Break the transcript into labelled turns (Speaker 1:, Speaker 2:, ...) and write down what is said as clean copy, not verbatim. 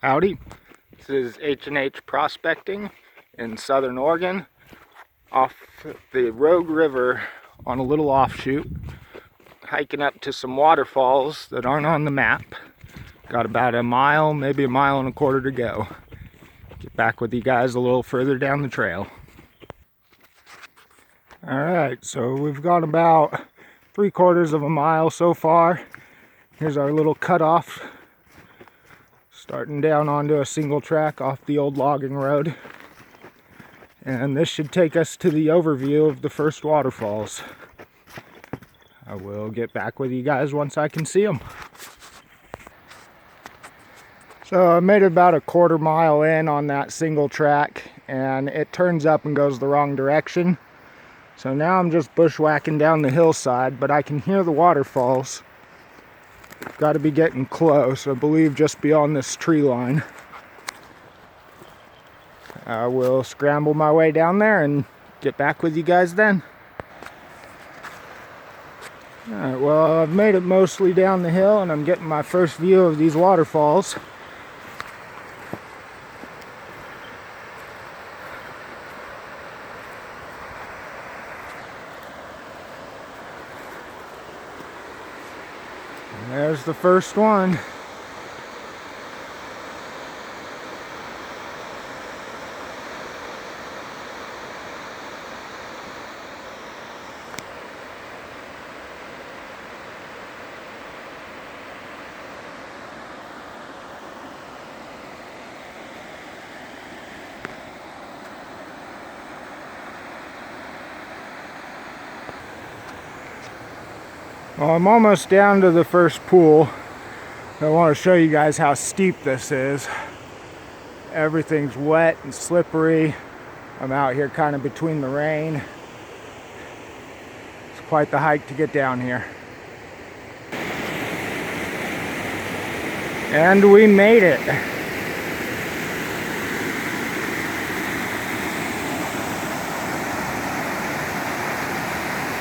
Speaker 1: Howdy, this is H&H Prospecting in Southern Oregon off the Rogue River on a little offshoot, hiking up to some waterfalls that aren't on the map. Got about a mile, maybe a mile and a quarter to go. Get back with you guys a little further down the trail. Alright, so we've gone about 3/4 of a mile so far. Here's our little cutoff, starting down onto a single track off the old logging road. And this should take us to the overview of the first waterfalls. I will get back with you guys once I can see them. So I made about a 1/4 mile in on that single track, and it turns up and goes the wrong direction. So now I'm just bushwhacking down the hillside, but I can hear the waterfalls. Got to be getting close, I believe just beyond this tree line. I will scramble my way down there and get back with you guys then. Alright, well, I've made it mostly down the hill and I'm getting my first view of these waterfalls. And there's the first one. Well, I'm almost down to the first pool. I want to show you guys how steep this is. Everything's wet and slippery. I'm out here kind of between the rain. It's quite the hike to get down here. And we made it.